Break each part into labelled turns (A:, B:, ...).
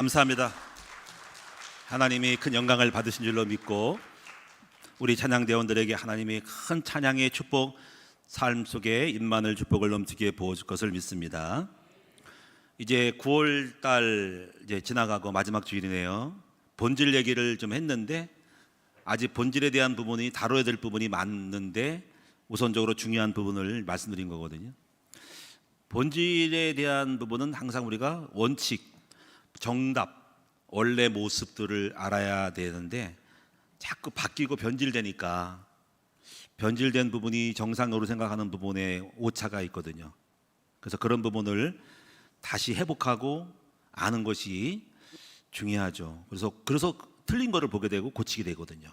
A: 감사합니다. 하나님이 큰 영광을 받으신 줄로 믿고 우리 찬양대원들에게 하나님이 큰 찬양의 축복, 삶 속에 임만을 축복을 넘치게 부어줄 것을 믿습니다. 이제 9월달 이제 지나가고 마지막 주일이네요. 본질 얘기를 좀 했는데 아직 본질에 대한 부분이 다뤄야 될 부분이 많은데 우선적으로 중요한 부분을 말씀드린 거거든요. 본질에 대한 부분은 항상 우리가 원칙, 정답, 원래 모습들을 알아야 되는데 자꾸 바뀌고 변질되니까 변질된 부분이 정상으로 생각하는 부분에 오차가 있거든요. 그래서 그런 부분을 다시 회복하고 아는 것이 중요하죠. 그래서 틀린 거를 보게 되고 고치게 되거든요.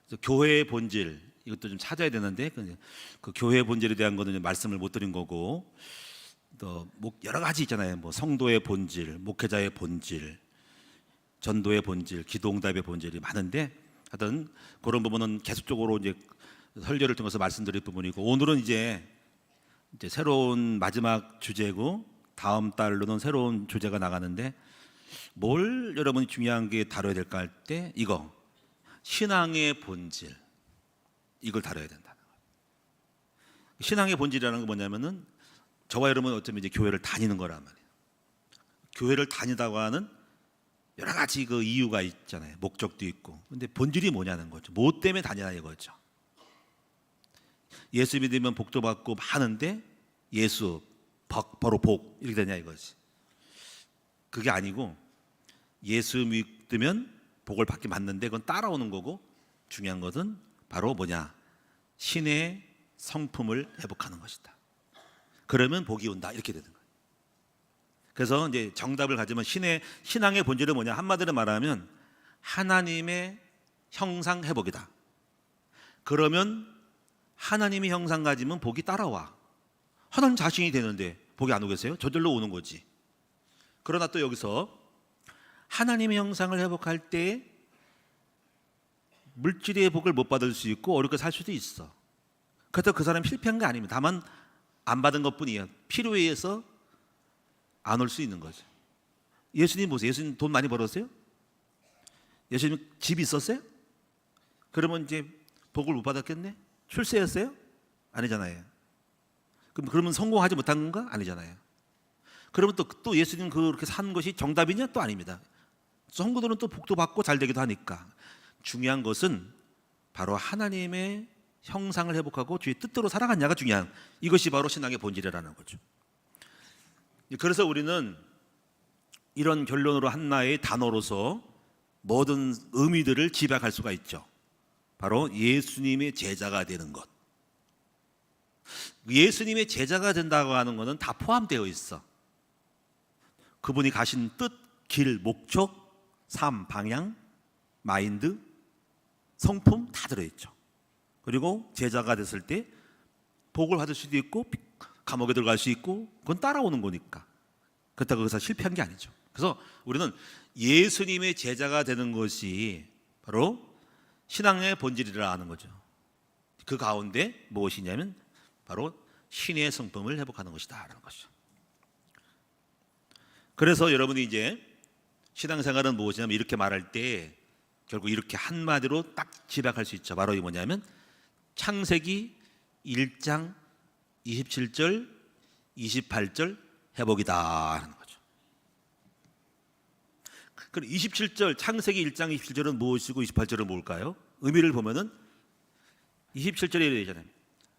A: 그래서 교회의 본질, 이것도 좀 찾아야 되는데 그 교회의 본질에 대한 거는 말씀을 못 드린 거고, 또 여러 가지 있잖아요. 뭐 성도의 본질, 목회자의 본질, 전도의 본질, 기도응답의 본질이 많은데 하여튼 그런 부분은 계속적으로 이제 설교를 통해서 말씀드릴 부분이고, 오늘은 이제 새로운 마지막 주제고 다음 달로는 새로운 주제가 나가는데 뭘 여러분이 중요한 게 다뤄야 될까 할 때 이거 신앙의 본질, 이걸 다뤄야 된다는 거예요. 신앙의 본질이라는 건 뭐냐면은 저와 여러분은 어쩌면 이제 교회를 다니는 거란 말이에요. 교회를 다니다고 하는 여러 가지 그 이유가 있잖아요. 목적도 있고. 근데 본질이 뭐냐는 거죠. 뭐 때문에 다니나 이거죠. 예수 믿으면 복도 받고 하는데 예수, 바로 복 이렇게 되냐 이거지. 그게 아니고 예수 믿으면 복을 받게 맞는데 그건 따라오는 거고, 중요한 것은 바로 뭐냐, 신의 성품을 회복하는 것이다. 그러면 복이 온다 이렇게 되는 거예요. 그래서 이제 정답을 가지면 신앙의 본질은 뭐냐, 한마디로 말하면 하나님의 형상 회복이다. 그러면 하나님의 형상 가지면 복이 따라와. 하나님 자신이 되는데 복이 안 오겠어요? 저절로 오는 거지. 그러나 또 여기서 하나님의 형상을 회복할 때 물질의 복을 못 받을 수 있고 어렵게 살 수도 있어. 그렇다고 그 사람이 실패한 게 아닙니다. 다만 안 받은 것뿐이에요. 필요에 의해서 안 올 수 있는 거죠. 예수님 보세요. 예수님 돈 많이 벌었어요? 예수님 집이 있었어요? 그러면 이제 복을 못 받았겠네? 출세했어요? 아니잖아요. 그러면 성공하지 못한 건가? 아니잖아요. 그러면 또 예수님 그렇게 산 것이 정답이냐? 또 아닙니다. 성도들은 또 복도 받고 잘 되기도 하니까. 중요한 것은 바로 하나님의 형상을 회복하고 주의 뜻대로 살아갔냐가 중요한, 이것이 바로 신앙의 본질이라는 거죠. 그래서 우리는 이런 결론으로 하나의 단어로서 모든 의미들을 집약할 수가 있죠. 바로 예수님의 제자가 되는 것. 예수님의 제자가 된다고 하는 것은 다 포함되어 있어. 그분이 가신 뜻, 길, 목적, 삶, 방향, 마인드, 성품 다 들어있죠. 그리고 제자가 됐을 때 복을 받을 수도 있고 감옥에 들어갈 수 있고, 그건 따라오는 거니까. 그렇다고 그래서 실패한 게 아니죠. 그래서 우리는 예수님의 제자가 되는 것이 바로 신앙의 본질이라 하는 거죠. 그 가운데 무엇이냐면 바로 신의 성품을 회복하는 것이다 라는 것이죠. 그래서 여러분이 이제 신앙생활은 무엇이냐면 이렇게 말할 때 결국 이렇게 한마디로 딱 집약할 수 있죠. 바로 이 뭐냐면 창세기 1장 27절 28절 회복이다 하는 거죠. 그럼 27절 창세기 1장 27절은 무엇이고 28절은 뭘까요? 의미를 보면은 27절에 이렇게 되잖아요.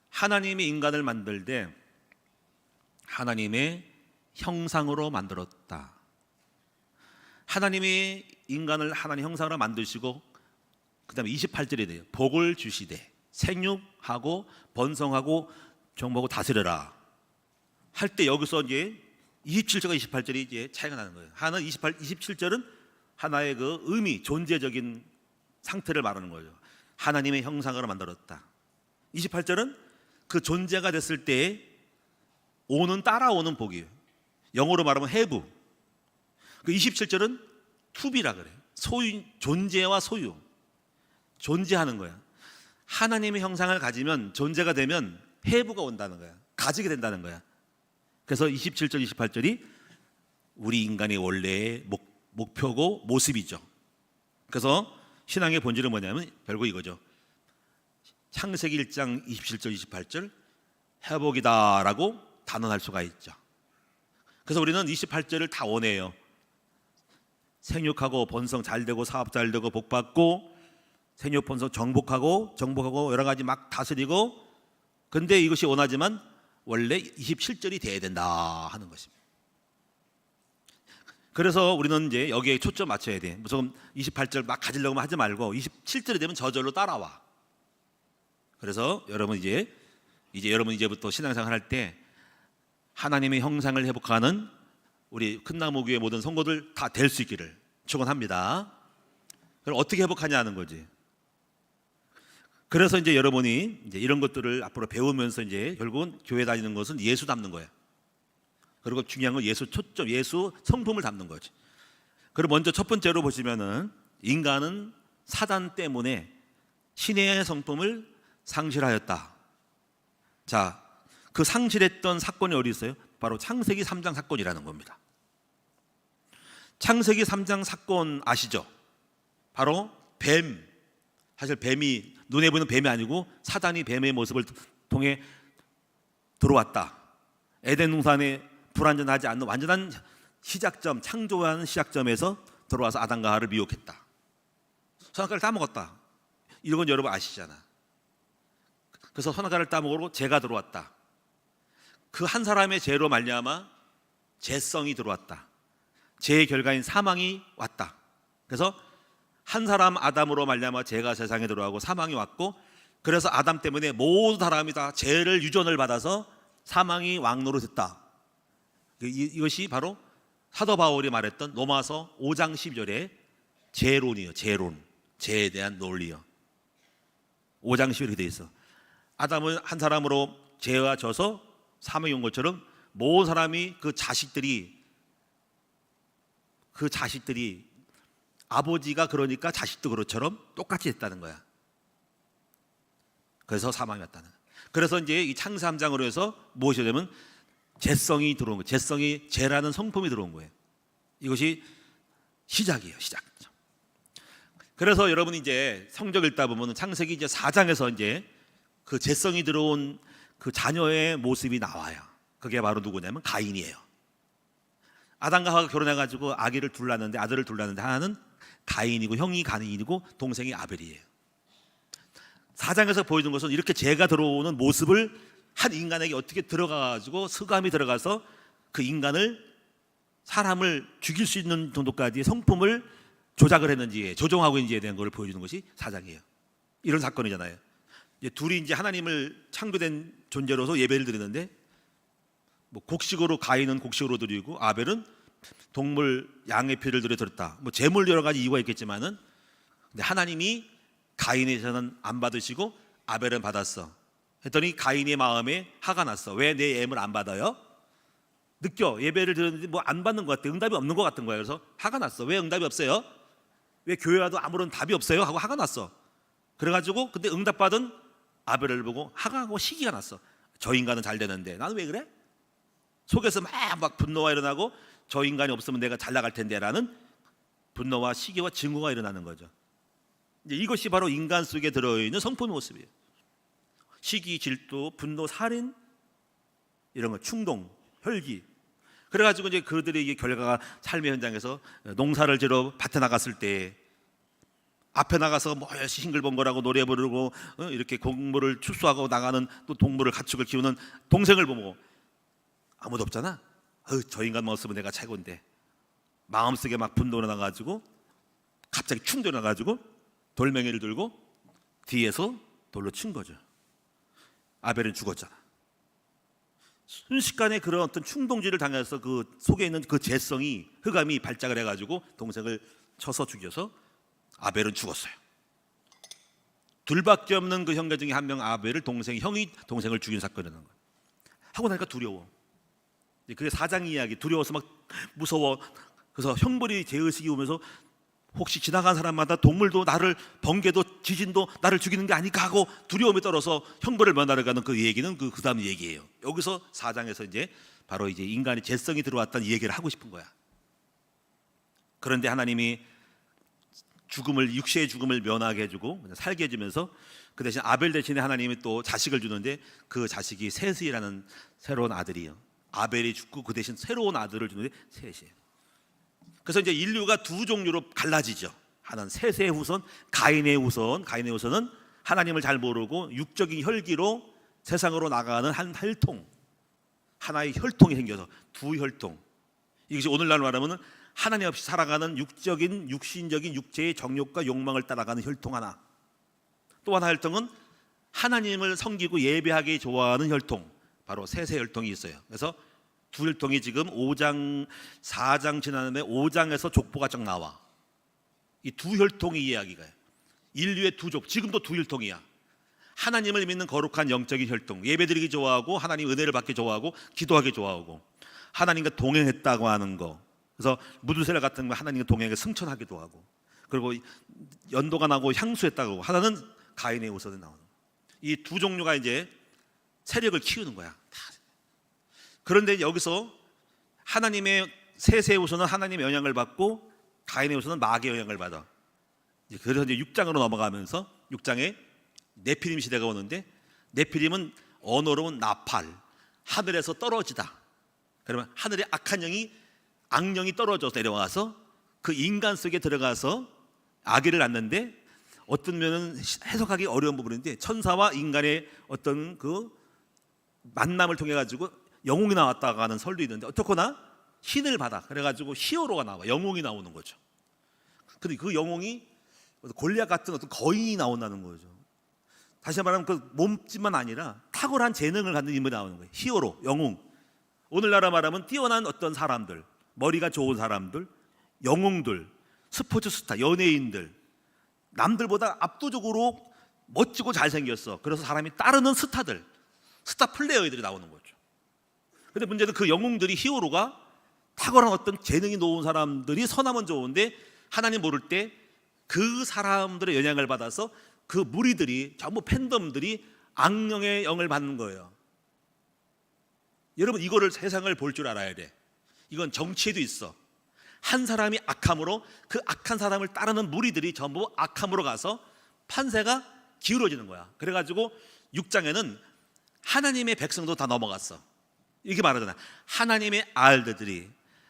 A: 하나님이 인간을 만들 때 하나님의 형상으로 만들었다. 하나님이 인간을 하나님 형상으로 만드시고 그 다음에 28절에 돼요. 복을 주시되 생육하고 번성하고 정복하고 다스려라 할 때 여기서 이제 27절과 28절이 이제 차이가 나는 거예요. 하나는 27절은 하나의 그 의미, 존재적인 상태를 말하는 거죠. 하나님의 형상으로 만들었다. 28절은 그 존재가 됐을 때 따라오는 복이에요. 영어로 말하면 have. 그 27절은 tobe라 그래요. 소유, 존재와 소유. 존재하는 거야. 하나님의 형상을 가지면, 존재가 되면 have가 온다는 거야. 가지게 된다는 거야. 그래서 27절, 28절이 우리 인간의 원래의 목표고 모습이죠. 그래서 신앙의 본질은 뭐냐면 결국 이거죠. 창세기 1장 27절 28절 회복이다라고 단언할 수가 있죠. 그래서 우리는 28절을 다 원해요. 생육하고 번성 잘 되고 사업 잘 되고 복 받고 생육 번성 정복하고 여러 가지 막 다스리고, 근데 이것이 원하지만 원래 27절이 돼야 된다 하는 것입니다. 그래서 우리는 이제 여기에 초점 맞춰야 돼. 무조건 28절 막 가지려고 하지 말고 27절이 되면 저절로 따라와. 그래서 여러분 여러분 이제부터 신앙생활 할 때 하나님의 형상을 회복하는 우리 큰나무교회 모든 성도들 다 될 수 있기를 축원합니다. 그럼 어떻게 회복하냐는 거지. 그래서 이제 여러분이 이제 이런 것들을 앞으로 배우면서 이제 결국은 교회 다니는 것은 예수 담는 거야. 그리고 중요한 건 예수 초점, 예수 성품을 담는 거지. 그리고 먼저 첫 번째로 보시면은 인간은 사단 때문에 신의 성품을 상실하였다. 자, 그 상실했던 사건이 어디 있어요? 바로 창세기 3장 사건이라는 겁니다. 창세기 3장 사건 아시죠? 바로 뱀. 사실 뱀이 눈에 보이는 뱀이 아니고 사단이 뱀의 모습을 통해 들어왔다. 에덴 동산에 불완전하지 않는 완전한 시작점, 창조하는 시작점에서 들어와서 아담과 하와를 미혹했다. 선악과를 따먹었다. 이런 건 여러분 아시잖아. 그래서 선악과를 따먹으러 죄가 들어왔다. 그 한 사람의 죄로 말미암아 죄성이 들어왔다. 죄의 결과인 사망이 왔다. 그래서 한 사람 아담으로 말미암아 죄가 세상에 들어가고 사망이 왔고, 그래서 아담 때문에 모든 사람이 다 죄를 유전을 받아서 사망이 왕노릇했다. 이것이 바로 사도 바울이 말했던 로마서 5장 12절의 죄론이에요. 죄론, 죄에 대한 논리요. 5장 12절에 되어 있어. 아담은 한 사람으로 죄와 져서 사망이 온 것처럼 모든 사람이 그 자식들이 아버지가 그러니까 자식도 그것처럼 똑같이 했다는 거야. 그래서 사망이 왔다는 거야. 그래서 이제 이 창세 3장으로 해서 무엇이 되면 죄성이 들어온 거예요. 죄성이, 죄라는 성품이 들어온 거예요. 이것이 시작이에요. 시작. 그래서 여러분이 이제 성경 읽다 보면 창세기 이제 4장에서 이제 그 죄성이 들어온 그 자녀의 모습이 나와요. 그게 바로 누구냐면 가인이에요. 아담과 하와가 결혼해가지고 아들을 둘 낳았는데 하나는 가인이고 형이 가인이고 동생이 아벨이에요. 4장에서 보여준 것은 이렇게 죄가 들어오는 모습을 한 인간에게 어떻게 들어가가지고 흑암이 들어가서 그 인간을, 사람을 죽일 수 있는 정도까지의 성품을 조작을 했는지, 조종하고 있는지에 대한 걸 보여주는 것이 4장이에요. 이런 사건이잖아요. 이제 둘이 이제 하나님을 창조된 존재로서 예배를 드리는데, 뭐 곡식으로 가인은 곡식으로 드리고 아벨은 동물 양의 피를 드렸다. 뭐 제물 여러 가지 이유가 있겠지만은, 근데 하나님이 가인에서는 안 받으시고 아벨은 받았어. 했더니 가인의 마음에 화가 났어. 왜 내 예물 안 받아요? 느껴. 예배를 드렸는데 뭐 안 받는 것 같아. 응답이 없는 것 같은 거예요. 그래서 화가 났어. 왜 응답이 없어요? 왜 교회 와도 아무런 답이 없어요? 하고 화가 났어. 그래가지고 근데 응답받은 아벨을 보고 화가 나고 시기가 났어. 저 인간은 잘 되는데 나는 왜 그래? 속에서 막 분노가 일어나고 저 인간이 없으면 내가 잘 나갈 텐데 라는 분노와 시기와 증오가 일어나는 거죠. 이제 이것이 바로 인간 속에 들어있는 성품의 모습이에요. 시기, 질투, 분노, 살인, 이런 거, 충동, 혈기. 그래가지고 이제 그들의 이게 결과가 삶의 현장에서 농사를 지러 밭에 나갔을 때 앞에 나가서 뭐 싱글벙글하고 노래 부르고 이렇게 곡물을 추수하고 나가는, 또 동물을 가축을 키우는 동생을 보고 아무도 없잖아. 저 인간 먹었으면 내가 최고인데 마음속에 막 분노가 나가지고 갑자기 충돌이 나가지고 돌멩이를 들고 뒤에서 돌로 친 거죠. 아벨은 죽었잖아. 순식간에 그런 어떤 충동질을 당해서 그 속에 있는 그 죄성이, 흑암이 발작을 해가지고 동생을 쳐서 죽여서 아벨은 죽었어요. 둘밖에 없는 그 형제 중에 한 명 아벨을 형이 동생을 죽인 사건이라는 거예요. 하고 나니까 두려워. 그게 4장 이야기. 두려워서 막 무서워. 그래서 형벌이 죄의식이 오면서 혹시 지나간 사람마다 동물도 나를, 번개도 지진도 나를 죽이는 게 아닐까 하고 두려움에 떨어서 형벌을 면하러 가는 그 얘기는 그 다음 얘기예요. 여기서 4장에서 이제 바로 이제 인간의 죄성이 들어왔다는 얘기를 하고 싶은 거야. 그런데 하나님이 육체의 죽음을 면하게 해주고 살게 해주면서 그 대신 아벨 대신에 하나님이 또 자식을 주는데 그 자식이 셋이라는 새로운 아들이에요. 아벨이 죽고 그 대신 새로운 아들을 주는데 셋이에요. 그래서 이제 인류가 두 종류로 갈라지죠. 하나는 셋의 후손, 가인의 후손. 가인의 후손은 하나님을 잘 모르고 육적인 혈기로 세상으로 나가는 한 혈통, 하나의 혈통이 생겨서 두 혈통. 이것이 오늘날 말하면 하나님 없이 살아가는 육신적인 육체의 정욕과 욕망을 따라가는 혈통 하나. 또 하나 혈통은 하나님을 섬기고 예배하기 좋아하는 혈통, 바로 셋의 혈통이 있어요. 그래서 두 혈통이 지금 4장 지난 다음에 5장에서 족보가 쫙 나와. 이 두 혈통의 이야기가 인류의 두 족, 지금도 두 혈통이야. 하나님을 믿는 거룩한 영적인 혈통, 예배드리기 좋아하고 하나님 은혜를 받기 좋아하고 기도하기 좋아하고 하나님과 동행했다고 하는 거. 그래서 무두셀라 같은 거 하나님과 동행해 승천하기도 하고, 그리고 연도가 나고 향수했다고 하고. 하나는 가인의 후손에 나오는 이 두 종류가 이제 세력을 키우는 거야. 그런데 여기서 하나님의 셋의 후손은 하나님의 영향을 받고 가인의 후손은 마귀의 영향을 받아. 그래서 이제 6장으로 넘어가면서 6장에 네피림 시대가 오는데, 네피림은 언어로는 나팔, 하늘에서 떨어지다. 그러면 하늘에 악한 영이, 악령이 떨어져서 내려와서 그 인간 속에 들어가서 아기를 낳는데, 어떤 면은 해석하기 어려운 부분인데 천사와 인간의 어떤 그 만남을 통해 가지고 영웅이 나왔다고 하는 설도 있는데, 어떻거나 신을 받아 그래가지고 히어로가 나와, 영웅이 나오는 거죠. 근데 그 영웅이 골리앗 같은 어떤 거인이 나온다는 거죠. 다시 말하면 그 몸집만 아니라 탁월한 재능을 갖는 인물이 나오는 거예요. 히어로, 영웅. 오늘날 말하면 뛰어난 어떤 사람들, 머리가 좋은 사람들, 영웅들, 스포츠 스타, 연예인들, 남들보다 압도적으로 멋지고 잘생겼어. 그래서 사람이 따르는 스타들, 스타 플레이어들이 나오는 거죠. 근데 문제는 그 영웅들이, 히어로가 탁월한 어떤 재능이 놓은 사람들이 선하면 좋은데, 하나님 모를 때 그 사람들의 영향을 받아서 그 무리들이, 전부 팬덤들이 악령의 영을 받는 거예요. 여러분, 이거를 세상을 볼 줄 알아야 돼. 이건 정치에도 있어. 한 사람이 악함으로 그 악한 사람을 따르는 무리들이 전부 악함으로 가서 판세가 기울어지는 거야. 그래가지고 6장에는 하나님의 백성도 다 넘어갔어. 이렇게 말하잖아. 하나님의 아들들이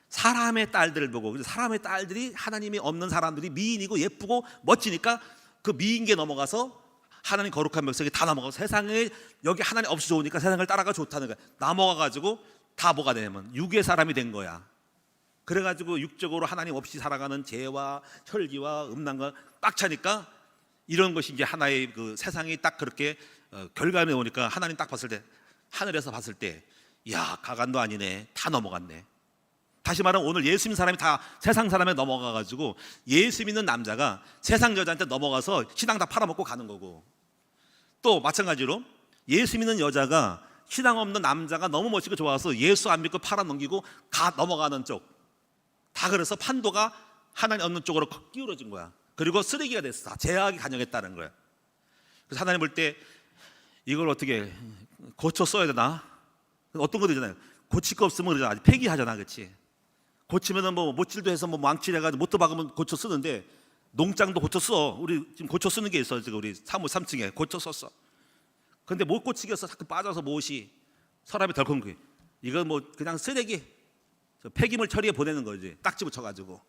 A: 사람의 딸들을 보고, 사람의 딸들이 하나님이 없는 사람들이 미인이고 예쁘고 멋지니까 그 미인계 넘어가서 하나님 거룩한 백성이 다 넘어가서 세상에, 여기 하나님 없이 좋으니까 세상을 따라가 좋다는 거야. 넘어가가지고 다 뭐가 되냐면 육의 사람이 된 거야. 그래가지고 육적으로 하나님 없이 살아가는 죄와 혈기와 음란과 꽉 차니까, 이런 것이 이제 하나의 그 세상이 딱 그렇게 결과에 오니까 하나님 딱 봤을 때, 하늘에서 봤을 때, 야, 가관도 아니네, 다 넘어갔네. 다시 말하면 오늘 예수 믿는 사람이 다 세상 사람에 넘어가가지고 예수 믿는 남자가 세상 여자한테 넘어가서 신앙 다 팔아먹고 가는 거고, 또 마찬가지로 예수 믿는 여자가 신앙 없는 남자가 너무 멋지고 좋아서 예수 안 믿고 팔아넘기고 넘어가는 쪽, 다 그래서 판도가 하나님 없는 쪽으로 기울어진 거야. 그리고 쓰레기가 됐어. 죄악이 간영했다는 거야. 그래서 하나님 볼 때 이걸 어떻게 고쳐 써야 되나? 어떤 것도 있잖아요. 고칠 거 없으면 그러잖아. 폐기하잖아, 그렇지? 고치면은 뭐 못질도 해서 뭐 망치해가지고 못도 박으면 고쳐 쓰는데, 농장도 고쳐 써. 우리 지금 고쳐 쓰는 게 있어. 지금 우리 사무 3층에 고쳐 썼어. 근데 못 고치겠어. 자꾸 빠져서 못이 서랍에 덜컹 거. 이건 뭐 그냥 쓰레기, 폐기물 처리해 보내는 거지. 딱지 붙여가지고.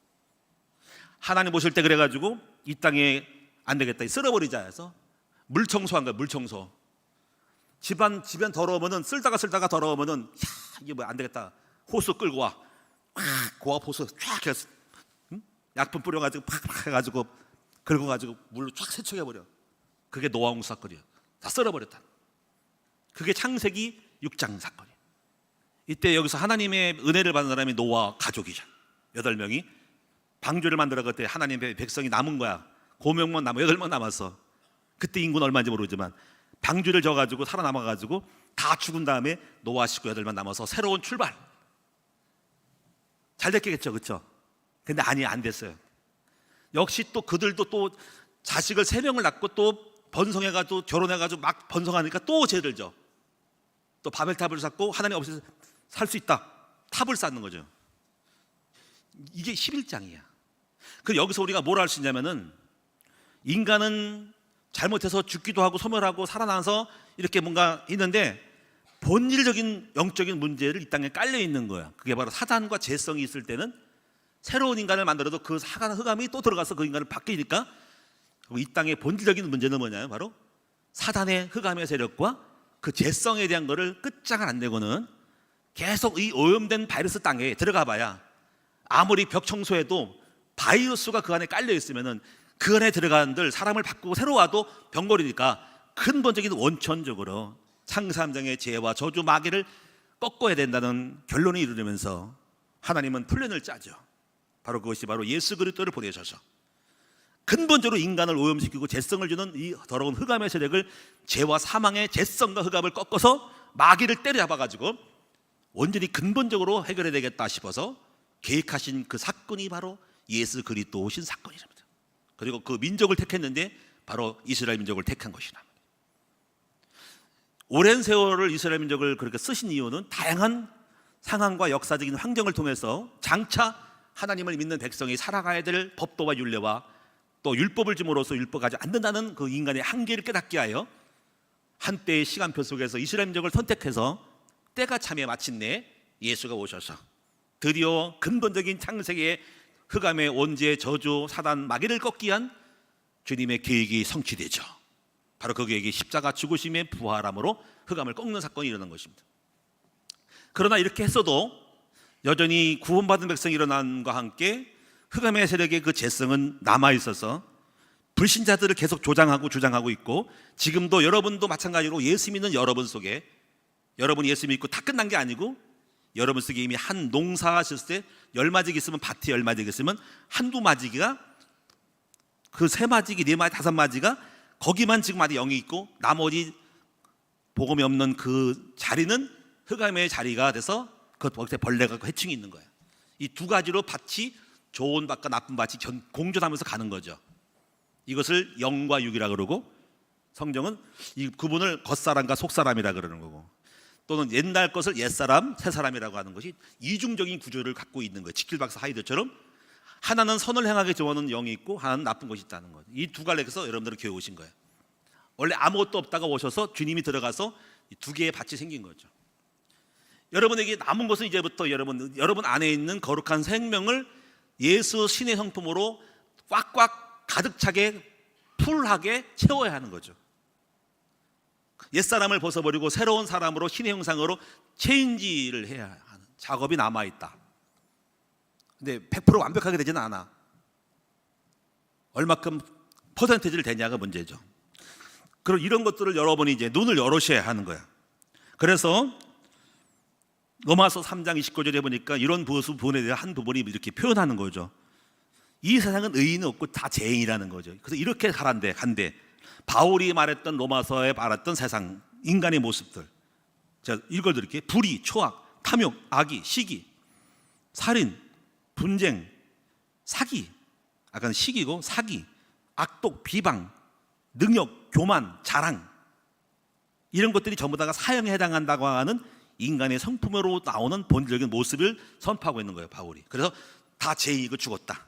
A: 하나님 보실 때 그래가지고 이 땅에 안 되겠다, 쓸어버리자 해서 물 청소한 거야. 물 청소. 집안 더러우면은, 쓸다가 더러우면은, 야, 이게 뭐 안 되겠다, 호수 끌고 와. 고압 호수 쫙 해서 약품 뿌려가지고 팍팍 해가지고 긁어가지고 물로 쫙 세척해버려. 그게 노아홍 사건이야. 다 썰어버렸다. 그게 창세기 6장 사건이야. 이때 여기서 하나님의 은혜를 받은 사람이 노아 가족이죠. 8명이 방주를 만들어 그때 하나님의 백성이 남은 거야. 고명만 남아 8명 남았어. 그때 인구는 얼마인지 모르지만 방주를 져가지고 살아남아가지고 다 죽은 다음에 노아 식구 8명 남아서 새로운 출발. 잘 됐겠죠, 그렇죠? 근데 아니, 안 됐어요. 역시 또 그들도 또 자식을 3명을 낳고 또 번성해가지고 결혼해가지고 막 번성하니까 또 죄를 져. 또 바벨탑을 쌓고 하나님 없이 살 수 있다, 탑을 쌓는 거죠. 이게 11장이야. 그 여기서 우리가 뭘 알 수 있냐면은 인간은 잘못해서 죽기도 하고 소멸하고 살아나서 이렇게 뭔가 있는데 본질적인 영적인 문제를 이 땅에 깔려 있는 거야. 그게 바로 사단과 죄성이 있을 때는 새로운 인간을 만들어도 그 사단 흑암이 또 들어가서 그 인간을 바뀌니까 이 땅의 본질적인 문제는 뭐냐면 바로 사단의 흑암의 세력과 그 죄성에 대한 거를 끝장을 안 내고는 계속 이 오염된 바이러스 땅에 들어가 봐야 아무리 벽 청소해도 바이러스가 그 안에 깔려 있으면은 그 안에 들어간들 사람을 바꾸고 새로 와도 병거리니까 근본적인 원천적으로 창세함장의 죄와 저주 마귀를 꺾어야 된다는 결론을 이루면서 하나님은 플랜을 짜죠. 바로 그것이 바로 예수 그리스도를 보내셔서 근본적으로 인간을 오염시키고 죄성을 주는 이 더러운 흑암의 세력을 죄와 사망의 죄성과 흑암을 꺾어서 마귀를 때려잡아가지고 온전히 근본적으로 해결해야 되겠다 싶어서 계획하신 그 사건이 바로 예수 그리스도 오신 사건이랍니다. 그리고 그 민족을 택했는데 바로 이스라엘 민족을 택한 것이라. 오랜 세월을 이스라엘 민족을 그렇게 쓰신 이유는 다양한 상황과 역사적인 환경을 통해서 장차 하나님을 믿는 백성이 살아가야 될 법도와 율례와 또 율법을 줌으로써 율법하지 않는다는 그 인간의 한계를 깨닫게 하여 한때의 시간표 속에서 이스라엘 민족을 선택해서 때가 차며 마침내 예수가 오셔서 드디어 근본적인 창세기의 흑암의 원죄, 저주, 사단, 마귀를 꺾기 위한 주님의 계획이 성취되죠. 바로 그 계획이 십자가 죽으심의 부활함으로 흑암을 꺾는 사건이 일어난 것입니다. 그러나 이렇게 했어도 여전히 구원받은 백성이 일어남과 함께 흑암의 세력의 그 죄성은 남아있어서 불신자들을 계속 주장하고 있고 지금도 여러분도 마찬가지로 예수 믿는 여러분 속에 여러분이 예수 믿고 다 끝난 게 아니고 여러분 속에 이미 한 농사하셨을 때 10마지기 있으면 밭에 10마지기 있으면 한두 마지기가 그 3마지기, 4마지기, 5마지가 거기만 지금 아직 영이 있고 나머지 복음이 없는 그 자리는 흑암의 자리가 돼서 그 벌레가 해충이 있는 거예요. 이 두 가지로 밭이 좋은 밭과 나쁜 밭이 공존하면서 가는 거죠. 이것을 영과 육이라 그러고 성경은 이 구분을 겉사람과 속사람이라 그러는 거고 또는 옛날 것을 옛사람, 새사람이라고 하는 것이 이중적인 구조를 갖고 있는 거예요. 지킬박사 하이드처럼 하나는 선을 행하게 좋아하는 영이 있고 하나는 나쁜 것이 있다는 거예요. 이 두 갈래에서 여러분들을 교회 오신 거예요. 원래 아무것도 없다가 오셔서 주님이 들어가서 두 개의 밭이 생긴 거죠. 여러분에게 남은 것은 이제부터 여러분 안에 있는 거룩한 생명을 예수 신의 성품으로 꽉꽉 가득 차게 풀하게 채워야 하는 거죠. 옛사람을 벗어버리고 새로운 사람으로 신의 형상으로 체인지를 해야 하는 작업이 남아있다. 근데 100% 완벽하게 되지는 않아. 얼마큼 퍼센테이지를 되냐가 문제죠. 그럼 이런 것들을 여러분이 이제 눈을 열으셔야 하는 거야. 그래서 로마서 3장 29절에 보니까 이런 부분에 대한 한 부분이 이렇게 표현하는 거죠. 이 세상은 의인은 없고 다 죄인이라는 거죠. 그래서 이렇게 간대. 바울이 말했던 로마서에 말했던 세상 인간의 모습들 제가 읽어드릴게요. 불의, 초악, 탐욕, 악의, 시기, 살인, 분쟁, 사기, 아까는 시기고 사기, 악독, 비방, 능욕, 교만, 자랑 이런 것들이 전부 다가 사형에 해당한다고 하는 인간의 성품으로 나오는 본질적인 모습을 선포하고 있는 거예요, 바울이. 그래서 다 죄인이고 죽었다.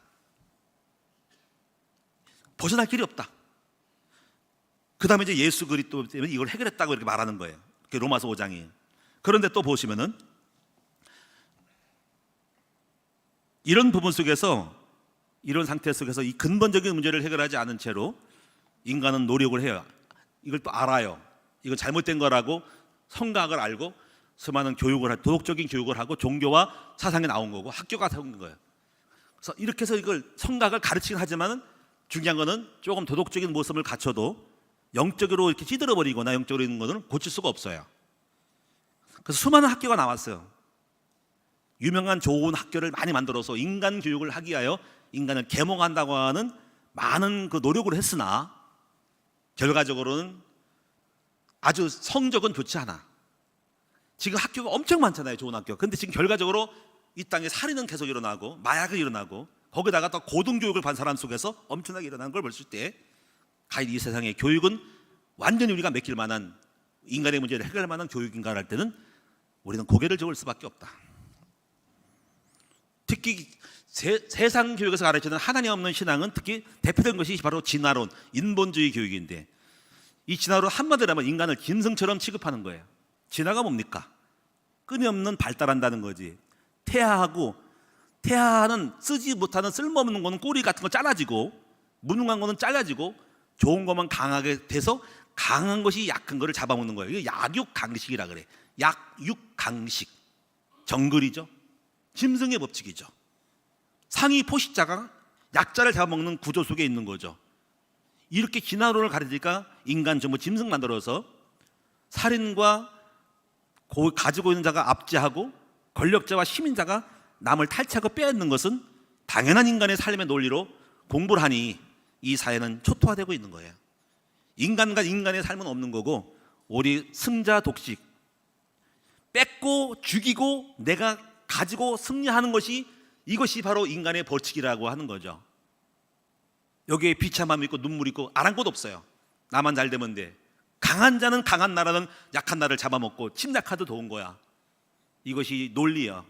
A: 벗어날 길이 없다. 그 다음에 이제 예수 그리스도 때문에 이걸 해결했다고 이렇게 말하는 거예요. 그게 로마서 5장이. 그런데 또 보시면은 이런 부분 속에서 이런 상태 속에서 이 근본적인 문제를 해결하지 않은 채로 인간은 노력을 해요. 이걸 또 알아요. 이건 잘못된 거라고 성각을 알고 수많은 도덕적인 교육을 하고 종교와 사상이 나온 거고 학교가 세운 거예요. 그래서 이렇게 해서 이걸 성각을 가르치긴 하지만은 중요한 거는 조금 도덕적인 모습을 갖춰도 영적으로 이렇게 찌들어 버리거나 영적으로 있는 거는 고칠 수가 없어요. 그래서 수많은 학교가 나왔어요. 유명한 좋은 학교를 많이 만들어서 인간 교육을 하기 위하여 인간을 계몽한다고 하는 많은 그 노력을 했으나 결과적으로는 아주 성적은 좋지 않아. 지금 학교가 엄청 많잖아요, 좋은 학교. 근데 지금 결과적으로 이 땅에 살인은 계속 일어나고 마약이 일어나고 거기다가 또 고등교육을 받은 사람 속에서 엄청나게 일어나는 걸 봤을 때 과연 이 세상의 교육은 완전히 우리가 맡길 만한 인간의 문제를 해결할 만한 교육인가 할 때는 우리는 고개를 저을 수밖에 없다. 특히 세상 교육에서 가르치는 하나님 없는 신앙은 특히 대표된 것이 바로 진화론, 인본주의 교육인데, 이 진화론 한마디로 하면 인간을 짐승처럼 취급하는 거예요. 진화가 뭡니까? 끊임없는 발달한다는 거지. 태아하는 쓰지 못하는 쓸모없는 거는 꼬리 같은 거 잘라지고, 무능한 거는 잘라지고, 좋은 것만 강하게 돼서 강한 것이 약한 거를 잡아먹는 거예요. 이게 약육강식이라 그래. 약육강식. 정글이죠. 짐승의 법칙이죠. 상위 포식자가 약자를 잡아먹는 구조 속에 있는 거죠. 이렇게 진화론을 가르치니까 인간 전부 짐승 만들어서 살인과 가지고 있는 자가 압제하고 권력자와 시민자가 남을 탈취하고 빼앗는 것은 당연한 인간의 삶의 논리로 공부를 하니 이 사회는 초토화되고 있는 거예요. 인간과 인간의 삶은 없는 거고, 우리 승자 독식, 뺏고 죽이고 내가 가지고 승리하는 것이, 이것이 바로 인간의 법칙이라고 하는 거죠. 여기에 비참함 있고 눈물 있고 아랑곳 없어요. 나만 잘 되면 돼. 강한 자는 강한 나라는 약한 나라를 잡아먹고 침략하도 좋은 거야. 이것이 논리야.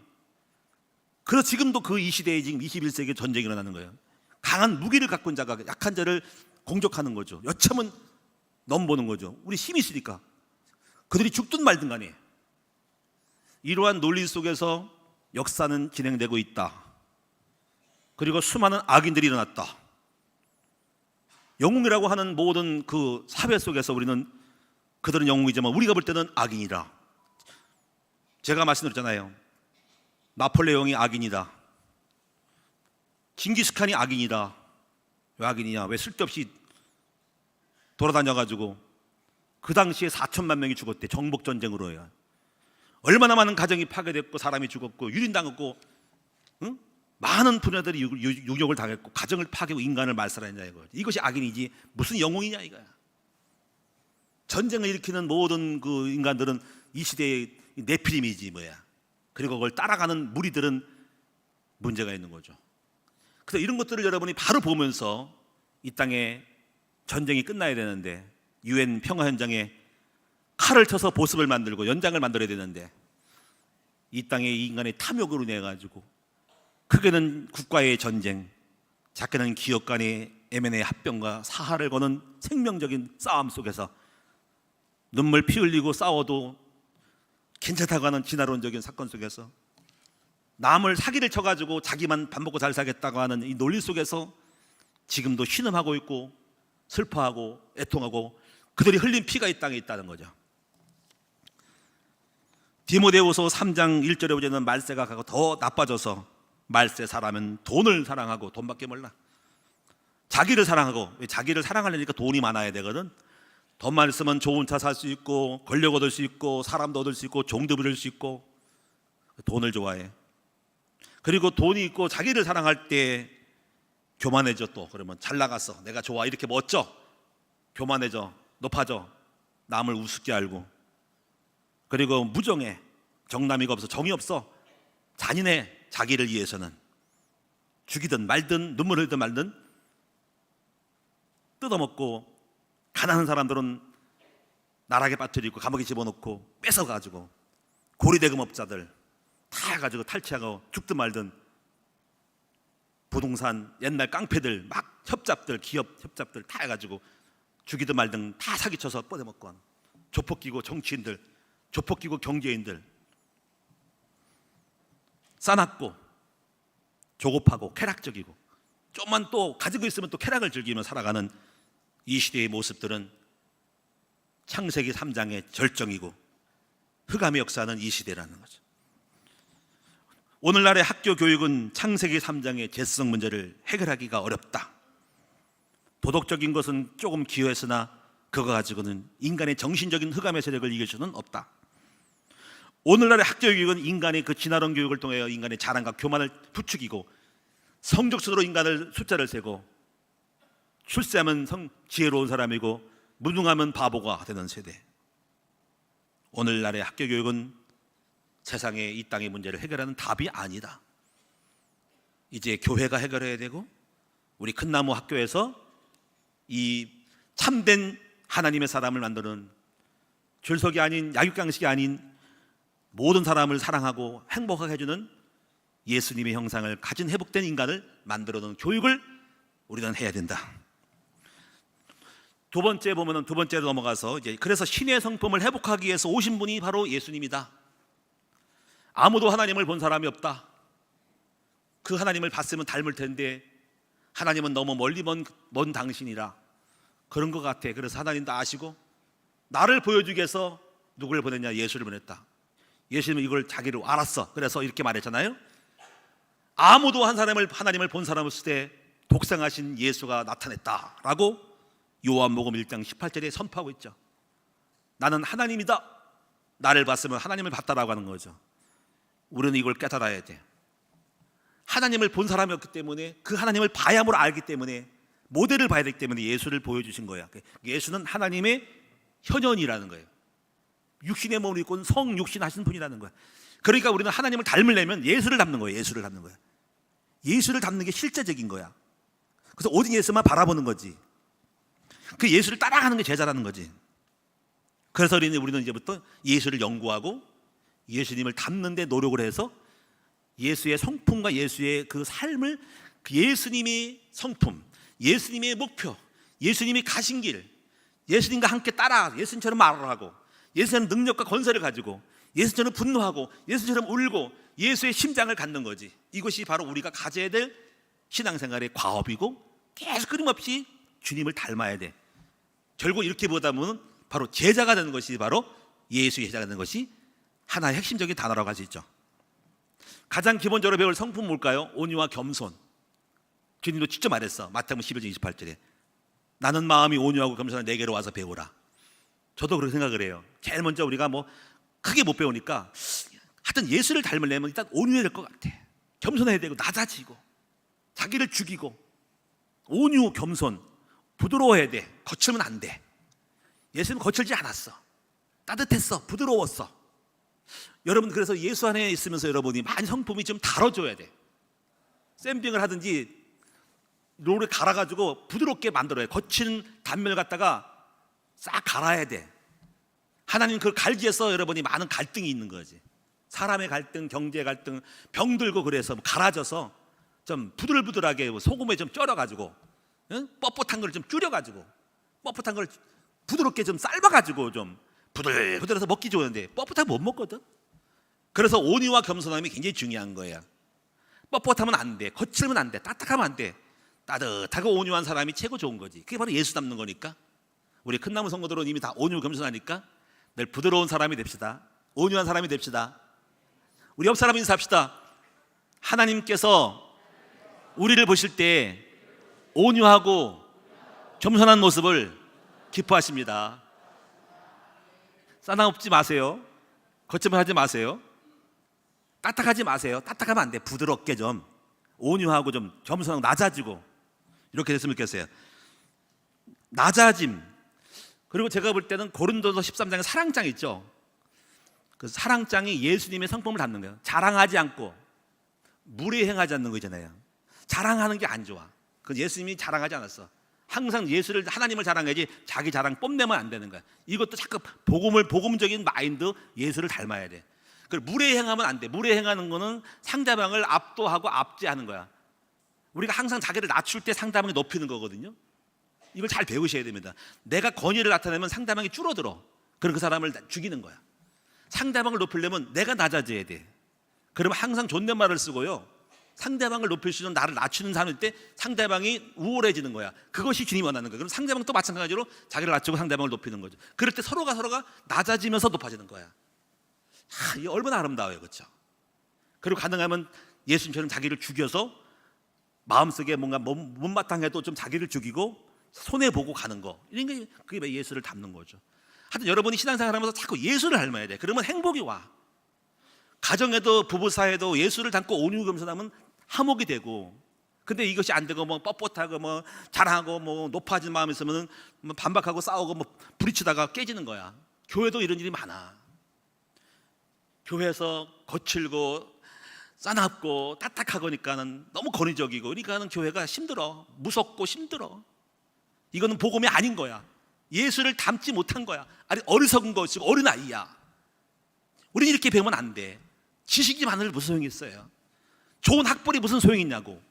A: 그래서 지금도 그 이 시대에 지금 21세기에 전쟁이 일어나는 거예요. 강한 무기를 갖고 있는 자가 약한 자를 공격하는 거죠. 여차면 넘보는 거죠. 우리 힘이 있으니까. 그들이 죽든 말든 간에. 이러한 논리 속에서 역사는 진행되고 있다. 그리고 수많은 악인들이 일어났다. 영웅이라고 하는 모든 그 사회 속에서 우리는 그들은 영웅이지만 우리가 볼 때는 악인이다. 제가 말씀드렸잖아요. 나폴레옹이 악인이다. 징기스칸이 악인이다. 왜 악인이냐? 왜 쓸데없이 돌아다녀가지고 그 당시에 4천만 명이 죽었대. 정복전쟁으로요. 얼마나 많은 가정이 파괴됐고 사람이 죽었고 유린당했고, 응? 많은 분야들이 유격을 당했고 가정을 파괴하고 인간을 말살했냐 이거. 이것이 악인이지 무슨 영웅이냐 이거야. 전쟁을 일으키는 모든 그 인간들은 이 시대의 네피림이지 뭐야. 그리고 그걸 따라가는 무리들은 문제가 있는 거죠. 그래서 이런 것들을 여러분이 바로 보면서 이 땅에 전쟁이 끝나야 되는데, UN 평화 현장에 칼을 쳐서 보습을 만들고 연장을 만들어야 되는데, 이 땅에 이 인간의 탐욕으로 인해 가지고 크게는 국가의 전쟁, 작게는 기업 간의 애면의 합병과 사활을 거는 생명적인 싸움 속에서 눈물 피 흘리고 싸워도 괜찮다고 하는 진화론적인 사건 속에서 남을 사기를 쳐가지고 자기만 밥 먹고 잘 살겠다고 하는 이 논리 속에서 지금도 신음하고 있고 슬퍼하고 애통하고 그들이 흘린 피가 이 땅에 있다는 거죠. 디모데후서 3장 1절에 보자면 말세가 가고 더 나빠져서 말세 사람은 돈을 사랑하고 돈밖에 몰라. 자기를 사랑하고, 자기를 사랑하려니까 돈이 많아야 되거든. 돈만 있으면 좋은 차 살 수 있고 권력 얻을 수 있고 사람도 얻을 수 있고 종도 부릴 수 있고 돈을 좋아해. 그리고 돈이 있고 자기를 사랑할 때 교만해져. 또 그러면 잘 나갔어, 내가 좋아, 이렇게 멋져. 교만해져, 높아져, 남을 우습게 알고. 그리고 무정해, 정남이가 없어, 정이 없어, 잔인해. 자기를 위해서는 죽이든 말든 눈물 흘리든 말든 뜯어먹고, 가난한 사람들은 나락에 빠뜨리고 감옥에 집어넣고 뺏어가지고, 고리대금업자들 다 해가지고 탈취하고 죽든 말든, 부동산 옛날 깡패들 막 협잡들, 기업 협잡들 다 해가지고 죽이든 말든 다 사기쳐서 뻗어먹고, 조폭 끼고 정치인들, 조폭 끼고 경제인들 싸납고 조급하고 쾌락적이고, 좀만 또 가지고 있으면 또 쾌락을 즐기며 살아가는 이 시대의 모습들은 창세기 3장의 절정이고 흑암의 역사는 이 시대라는 거죠. 오늘날의 학교 교육은 창세기 3장의 죄성 문제를 해결하기가 어렵다. 도덕적인 것은 조금 기여했으나 그거 가지고는 인간의 정신적인 흑암의 세력을 이길 수는 없다. 오늘날의 학교 교육은 인간의 그 진화론 교육을 통해 인간의 자랑과 교만을 부추기고 성적순으로 인간을 숫자를 세고, 출세하면 지혜로운 사람이고 무능하면 바보가 되는 세대. 오늘날의 학교 교육은 세상의 이 땅의 문제를 해결하는 답이 아니다. 이제 교회가 해결해야 되고, 우리 큰나무 학교에서 이 참된 하나님의 사람을 만드는, 줄석이 아닌 약육강식이 아닌 모든 사람을 사랑하고 행복하게 해주는 예수님의 형상을 가진 회복된 인간을 만들어 놓은 교육을 우리는 해야 된다. 두 번째로 넘어가서 이제 그래서 신의 성품을 회복하기 위해서 오신 분이 바로 예수님이다. 아무도 하나님을 본 사람이 없다. 그 하나님을 봤으면 닮을 텐데 하나님은 너무 멀리 먼 당신이라 그런 것 같아. 그래서 하나님도 아시고 나를 보여주기 위해서 누구를 보냈냐? 예수를 보냈다. 예수님은 이걸 자기를 알았어. 그래서 이렇게 말했잖아요. 아무도 하나님을 본 사람 없을 때 독생하신 예수가 나타냈다라고 요한복음 1장 18절에 선포하고 있죠. 나는 하나님이다. 나를 봤으면 하나님을 봤다라고 하는 거죠. 우리는 이걸 깨달아야 돼. 하나님을 본 사람이 없기 때문에 그 하나님을 봐야므로 알기 때문에 모델을 봐야 되기 때문에 예수를 보여주신 거야. 예수는 하나님의 현현이라는 거예요. 육신의 몸을 입고 성육신 하신 분이라는 거야. 그러니까 우리는 하나님을 닮으려면 예수를 닮는 거예요. 예수를 닮는 거야. 예수를 닮는 게 실제적인 거야. 그래서 오직 예수만 바라보는 거지. 그 예수를 따라가는 게 제자라는 거지. 그래서 우리는 이제부터 예수를 연구하고 예수님을 닮는 데 노력을 해서 예수의 성품과 예수의 그 삶을 예수님의 성품, 예수님의 목표, 예수님이 가신 길, 예수님과 함께 따라 예수님처럼 말을 하고 예수님의 능력과 권세를 가지고 예수님처럼 분노하고 예수님처럼 울고 예수의 심장을 갖는 거지. 이것이 바로 우리가 가져야 될 신앙생활의 과업이고 계속 끊임없이 주님을 닮아야 돼. 결국 이렇게 보다 보면 바로 제자가 되는 것이 바로 예수의 제자가 되는 것이 하나의 핵심적인 단어라고 할 수 있죠. 가장 기본적으로 배울 성품은 뭘까요? 온유와 겸손. 주님도 직접 말했어. 마태복음 11장 28절에 나는 마음이 온유하고 겸손한 내게로 와서 배우라. 저도 그렇게 생각을 해요. 제일 먼저 우리가 크게 못 배우니까 하여튼 예수를 닮으려면 일단 온유해야 될 것 같아. 겸손해야 되고 낮아지고 자기를 죽이고 온유, 겸손, 부드러워야 돼. 거칠면 안 돼. 예수는 거칠지 않았어. 따뜻했어. 부드러웠어. 여러분 그래서 예수 안에 있으면서 여러분이 많이 성품이 좀 다뤄줘야 돼. 샌빙을 하든지 롤을 갈아가지고 부드럽게 만들어야 돼. 거친 단면을 갖다가 싹 갈아야 돼. 하나님 그 갈기에서 여러분이 많은 갈등이 있는 거지. 사람의 갈등, 경제의 갈등, 병들고 그래서 갈아져서 좀 부들부들하게 소금에 좀 쩔어가지고 뻣뻣한 걸 좀 줄여가지고 뻣뻣한 걸 부드럽게 좀 삶아가지고 좀 부들부들해서 먹기 좋은데 뻣뻣하면 못 먹거든. 그래서 온유와 겸손함이 굉장히 중요한 거야. 뻣뻣하면 안 돼. 거칠면 안 돼. 따뜻하면 안 돼. 따뜻하고 온유한 사람이 최고 좋은 거지. 그게 바로 예수 닮는 거니까. 우리 큰나무 성도들은 이미 다 온유 겸손하니까 늘 부드러운 사람이 됩시다. 온유한 사람이 됩시다. 우리 옆 사람 인사합시다. 하나님께서 우리를 보실 때 온유하고 겸손한 모습을 기뻐하십니다. 싸나없지 마세요. 거침을 하지 마세요. 따뜻하지 마세요. 따뜻하면 안 돼. 부드럽게 좀 온유하고 좀 겸손하고 낮아지고 이렇게 됐으면 좋겠어요. 낮아짐. 그리고 제가 볼 때는 고린도서 13장에 사랑장 있죠. 그 사랑장이 예수님의 성품을 담는 거예요. 자랑하지 않고 무례 행하지 않는 거잖아요. 자랑하는 게 안 좋아. 그 예수님이 자랑하지 않았어. 항상 하나님을 자랑해야지 자기 자랑 뽐내면 안 되는 거야. 이것도 자꾸 복음적인 마인드, 예수를 닮아야 돼. 그리고 무례 행하면 안 돼. 무례 행하는 거는 상대방을 압도하고 압제하는 거야. 우리가 항상 자기를 낮출 때 상대방이 높이는 거거든요. 이걸 잘 배우셔야 됩니다. 내가 권위를 나타내면 상대방이 줄어들어. 그럼 그 사람을 죽이는 거야. 상대방을 높이려면 내가 낮아져야 돼. 그러면 항상 존댓말을 쓰고요. 상대방을 높일 수 있는 나를 낮추는 사람일 때 상대방이 우월해지는 거야. 그것이 주님이 원하는 거야. 그럼 상대방도 마찬가지로 자기를 낮추고 상대방을 높이는 거죠. 그럴 때 서로가 낮아지면서 높아지는 거야. 이게 얼마나 아름다워요. 그렇죠? 그리고 가능하면 예수님처럼 자기를 죽여서 마음속에 뭔가 못마땅해도 좀 자기를 죽이고 손해보고 가는 거. 이런 게 그게 예수를 닮는 거죠. 하여튼 여러분이 신앙생활 하면서 자꾸 예수를 닮아야 돼. 그러면 행복이 와. 가정에도 부부사이에도 예수를 닮고 온유 겸손하면 화목이 되고. 근데 이것이 안 되고 뻣뻣하고 자랑하고 높아진 마음이 있으면 반박하고 싸우고 부딪히다가 깨지는 거야. 교회도 이런 일이 많아. 교회에서 거칠고 싸납고 딱딱하니까는 너무 권위적이고 그러니까는 교회가 힘들어. 무섭고 힘들어. 이거는 복음이 아닌 거야. 예수를 닮지 못한 거야. 아니 어리석은 것이고 어린아이야. 우리는 이렇게 배우면 안 돼. 지식이 많을 무슨 소용이 있어요. 좋은 학벌이 무슨 소용이 있냐고.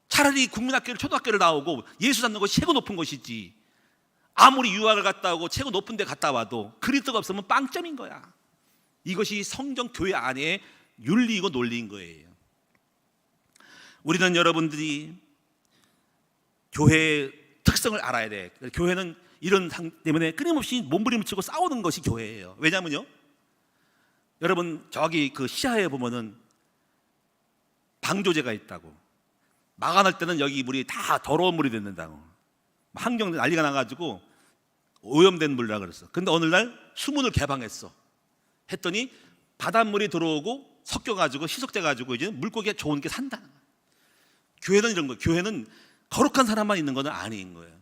A: 차라리 국민학교를 초등학교를 나오고 예수 잡는 것이 최고 높은 것이지. 아무리 유학을 갔다 오고 최고 높은 데 갔다 와도 그리스도가 없으면 빵점인 거야. 이것이 성경 교회 안에 윤리이고 논리인 거예요. 우리는 여러분들이 교회의 특성을 알아야 돼. 교회는 이런 상 때문에 끊임없이 몸부림치고 싸우는 것이 교회예요. 왜냐면요, 여러분 저기 그 시야에 보면은 방조제가 있다고. 마감할 때는 여기 물이 다 더러운 물이 된다고. 환경 난리가 나가지고 오염된 물이라 그랬어. 근데 어느 날 수문을 개방했어. 했더니 바닷물이 들어오고 섞여가지고 희석돼가지고 이제 물고기가 좋은 게 산다는 거야. 교회는 이런 거예요. 교회는 거룩한 사람만 있는 건 아닌 거예요.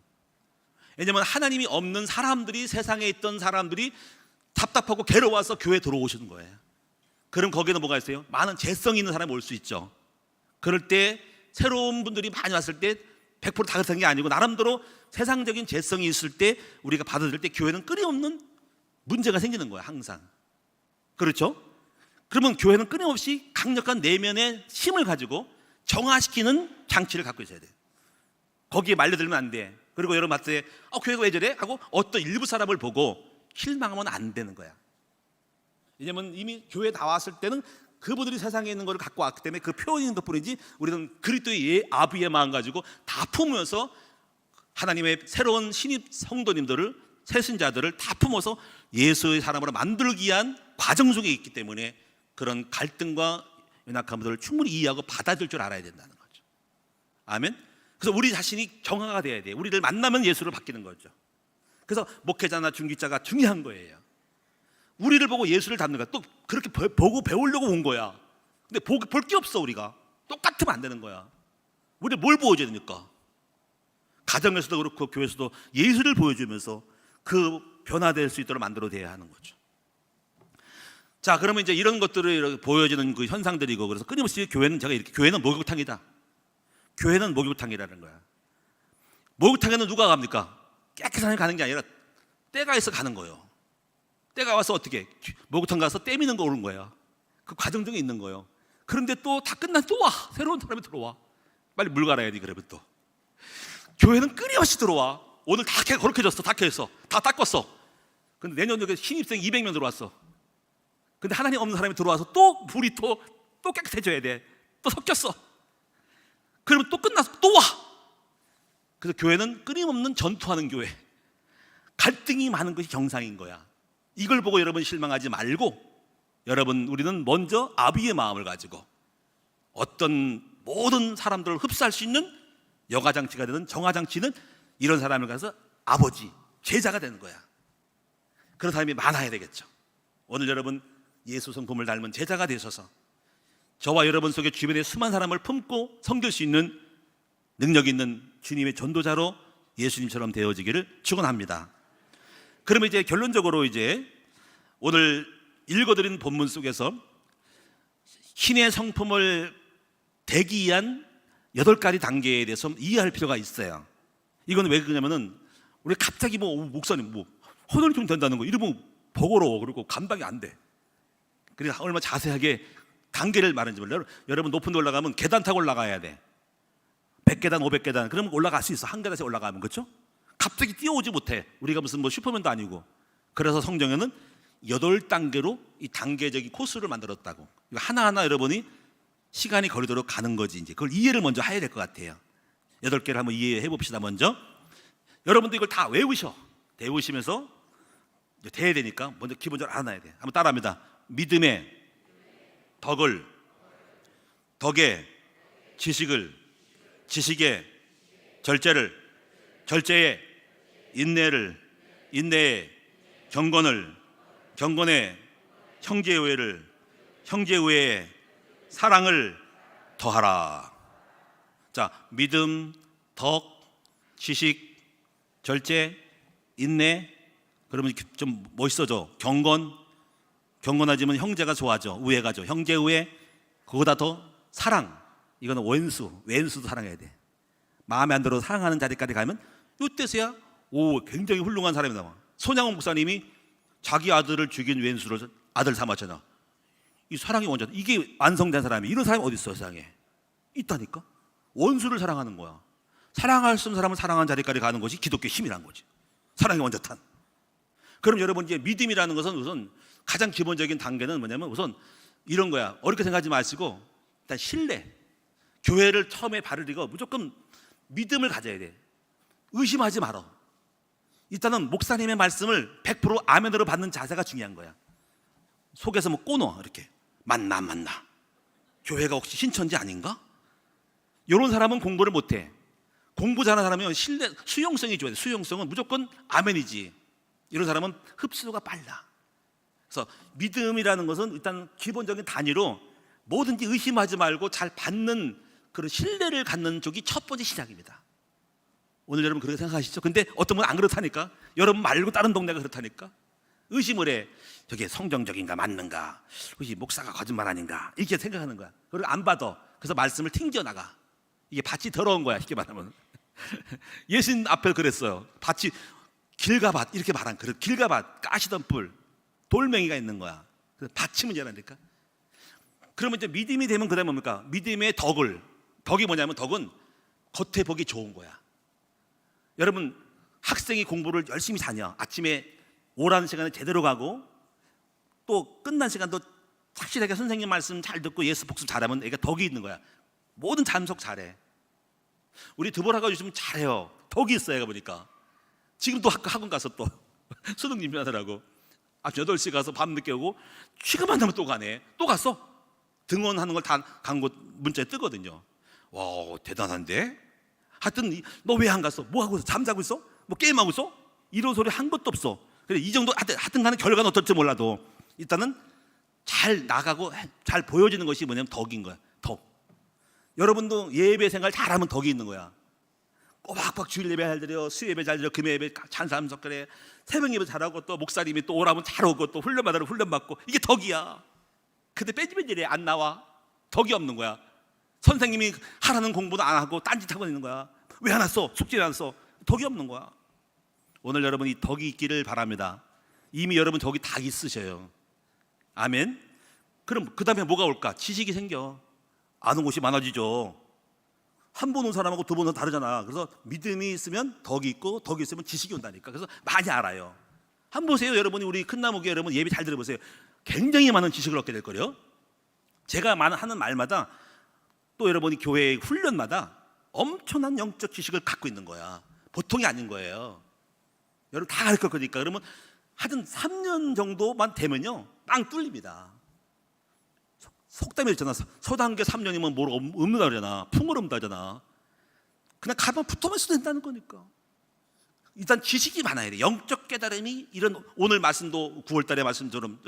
A: 왜냐하면 하나님이 없는 사람들이, 세상에 있던 사람들이 답답하고 괴로워서 교회에 들어오시는 거예요. 그럼 거기에는 뭐가 있어요? 많은 재성 있는 사람이 올 수 있죠. 그럴 때 새로운 분들이 많이 왔을 때 100%다 그렇다는 게 아니고 나름대로 세상적인 재성이 있을 때 우리가 받아들일 때 교회는 끊임없는 문제가 생기는 거예요. 항상. 그렇죠? 그러면 교회는 끊임없이 강력한 내면의 힘을 가지고 정화시키는 장치를 갖고 있어야 돼요. 거기에 말려들면 안 돼. 그리고 여러분 봤을 때 교회가 왜 저래? 하고 어떤 일부 사람을 보고 실망하면 안 되는 거야. 왜냐면 이미 교회에 나왔을 때는 그분들이 세상에 있는 것을 갖고 왔기 때문에 그 표현인 것뿐이지 우리는 그리스도의 아비의 마음 가지고 다 품으면서 하나님의 새로운 신입 성도님들을, 새신자들을 다 품어서 예수의 사람으로 만들기 위한 과정 속에 있기 때문에 그런 갈등과 연약함들을 충분히 이해하고 받아들일 줄 알아야 된다는 거죠. 아멘. 그래서 우리 자신이 정화가 돼야 돼요. 우리를 만나면 예수를 바뀌는 거죠. 그래서 목회자나 중직자가 중요한 거예요. 우리를 보고 예수를 닮는 거야. 또 그렇게 보고 배우려고 온 거야. 근데 볼 게 없어. 우리가 똑같으면 안 되는 거야. 우리 뭘 보여줘야 됩니까? 가정에서도 그렇고 교회에서도 예수를 보여주면서 그 변화될 수 있도록 만들어야 하는 거죠. 자, 그러면 이제 이런 것들을 이렇게 보여지는 그 현상들이고, 그래서 끊임없이 교회는 제가 이렇게, 교회는 목욕탕이다. 교회는 목욕탕이라는 거야. 목욕탕에는 누가 갑니까? 깨끗한 사람이 가는 게 아니라 때가 있어 가는 거예요. 때가 와서 어떻게 목욕탕 가서 때 미는 거 오는 거야. 그 과정 중에 있는 거예요. 그런데 또 다 끝난 또 와. 새로운 사람이 들어와. 빨리 물 갈아야 돼. 그러면 또 교회는 끊임없이 들어와. 오늘 다 거룩해졌어. 다 켜졌어. 다 닦았어. 근데 내년 여기 신입생 200명 들어왔어. 근데 하나님 없는 사람이 들어와서 또 물이 또 깨끗해져야 돼. 또 섞였어. 그러면 또 끝나서 또 와. 그래서 교회는 끊임없는 전투하는 교회. 갈등이 많은 것이 정상인 거야. 이걸 보고 여러분 실망하지 말고, 여러분 우리는 먼저 아비의 마음을 가지고 어떤 모든 사람들을 흡수할 수 있는 여가장치가 되는 정화장치는 이런 사람을 가서 아버지, 제자가 되는 거야. 그런 사람이 많아야 되겠죠. 오늘 여러분 예수 성품을 닮은 제자가 되셔서 저와 여러분 속에 주변에 수많은 사람을 품고 섬길 수 있는 능력 있는 주님의 전도자로 예수님처럼 되어지기를 축원합니다. 그러면 이제 결론적으로 이제 오늘 읽어드린 본문 속에서 신의 성품을 되기 위한 8가지 단계에 대해서 이해할 필요가 있어요. 이건 왜 그러냐면은 우리 갑자기 목사님 헌혈이 좀 된다는 거 이러면 버거로워. 그리고 감당이 안 돼. 그래서 얼마나 자세하게 단계를 말하는지 몰라요. 여러분 높은 데 올라가면 계단 타고 올라가야 돼. 100계단, 500계단. 그러면 올라갈 수 있어. 한 계단씩 올라가면. 그렇죠? 갑자기 뛰어오지 못해. 우리가 무슨 슈퍼맨도 아니고. 그래서 성경에는 8단계로 이 단계적인 코스를 만들었다고. 이거 하나하나 여러분이 시간이 걸리도록 가는 거지. 이제 그걸 이해를 먼저 해야 될 것 같아요. 8개를 한번 이해해 봅시다. 먼저 여러분도 이걸 다 외우셔. 외우시면서 이제 돼야 되니까 먼저 기본적으로 알아놔야 돼. 한번 따라합니다. 믿음의 덕을, 덕의 지식을, 지식의 절제를, 절제의 인내를, 인내의 경건을, 경건의 형제우애를, 형제우애의 사랑을 더하라. 자, 믿음, 덕, 지식, 절제, 인내. 그러면 좀 멋있어져. 경건, 경건하지만 형제가 좋아져. 우애가죠. 형제 우애. 그거보다 더 사랑. 이거는 왼수도 사랑해야 돼. 마음에 안 들어 사랑하는 자리까지 가면 이때서야 굉장히 훌륭한 사람이 나와. 손양원 목사님이 자기 아들을 죽인 왼수를 아들 삼았잖아. 이 사랑이 원전. 이게 완성된 사람이. 이런 사람이 어디 있어 세상에. 있다니까. 원수를 사랑하는 거야. 사랑할 수 없는 사람은 사랑하는 자리까지 가는 것이 기독교의 힘이란 거지. 사랑의 원자탄. 그럼 여러분, 이제 믿음이라는 것은 우선 가장 기본적인 단계는 뭐냐면 우선 이런 거야. 어렵게 생각하지 마시고 일단 신뢰. 교회를 처음에 발을 이고 무조건 믿음을 가져야 돼. 의심하지 말어. 일단은 목사님의 말씀을 100% 아멘으로 받는 자세가 중요한 거야. 속에서 뭐 꼬너 이렇게 맞나 안 맞나, 교회가 혹시 신천지 아닌가? 이런 사람은 공부를 못해. 공부 잘하는 사람은 신뢰, 수용성이 좋아야 돼. 수용성은 무조건 아멘이지. 이런 사람은 흡수가 빨라. 그래서 믿음이라는 것은 일단 기본적인 단위로 뭐든지 의심하지 말고 잘 받는 그런 신뢰를 갖는 쪽이 첫 번째 시작입니다. 오늘 여러분 그렇게 생각하시죠? 근데 어떤 분은 안 그렇다니까. 여러분 말고 다른 동네가 그렇다니까. 의심을 해. 저게 성경적인가 맞는가, 혹시 목사가 거짓말 아닌가, 이렇게 생각하는 거야. 그리고 안 받아. 그래서 말씀을 튕겨나가. 이게 밭이 더러운 거야, 쉽게 말하면. 예수님 앞에 그랬어요. 밭이 길가밭, 이렇게 말한 그런 길가밭, 까시던 뿔, 돌멩이가 있는 거야. 그래서 밭이 문제라니까. 그러면 이제 믿음이 되면 그다음에 뭡니까? 믿음의 덕이 뭐냐면, 덕은 겉에 보기 좋은 거야. 여러분, 학생이 공부를 열심히 다녀. 아침에 오라는 시간에 제대로 가고 또 끝난 시간도 확실하게 선생님 말씀 잘 듣고 예수 복습 잘하면 애가 덕이 있는 거야. 모든 잠속 잘해. 우리 드보라가 요즘 잘해요. 덕이 있어. 애가 보니까 지금도 학원 가서 또 수능 준비하더라고. 아침 8시 가서 밤늦게 오고 시간만 나면 또 가네. 또 갔어. 등원하는 걸 다 간 곳 문자에 뜨거든요. 와, 대단한데? 하여튼 너 왜 안 갔어? 뭐 하고 있어? 잠자고 있어? 뭐 게임하고 있어? 이런 소리 한 것도 없어. 그래, 이 정도 하여튼 간에 결과는 어떨지 몰라도 일단은 잘 나가고 잘 보여지는 것이 뭐냐면 덕인 거야. 덕. 여러분도 예배 생활 잘하면 덕이 있는 거야. 꼬박꼬박 주일 예배 잘 드려, 수요 예배 잘 드려, 금요 예배 찬사함석결에 새벽 예배 잘하고 또 목사님이 또 오라면 잘 오고 또 훈련 받으러 훈련 받고, 이게 덕이야. 근데 빼지면이래 안 나와. 덕이 없는 거야. 선생님이 하라는 공부도 안 하고 딴짓하고 있는 거야. 왜 안 왔어? 숙제를 안 써? 덕이 없는 거야. 오늘 여러분이 덕이 있기를 바랍니다. 이미 여러분 덕이 다 있으셔요. 아멘. 그럼 그 다음에 뭐가 올까? 지식이 생겨. 아는 곳이 많아지죠. 한 번 온 사람하고 두 번 온 다르잖아. 그래서 믿음이 있으면 덕이 있고, 덕이 있으면 지식이 온다니까. 그래서 많이 알아요. 한번 보세요. 여러분이 우리 큰나무교회 여러분 예배 잘 들어보세요. 굉장히 많은 지식을 얻게 될 거예요. 제가 하는 말마다 또 여러분이 교회 훈련마다 엄청난 영적 지식을 갖고 있는 거야. 보통이 아닌 거예요. 여러분 다 가르칠 거니까. 그러면 하여튼 3년 정도만 되면요, 빵 뚫립니다. 속담이 있잖아. 서당계 3년이면 뭘 없는다 그러잖아. 풍을 없는다 그러잖아. 그냥 가만 붙어만 있어도 된다는 거니까. 일단 지식이 많아야 돼. 영적 깨달음이, 이런 오늘 말씀도 9월달에 말씀처럼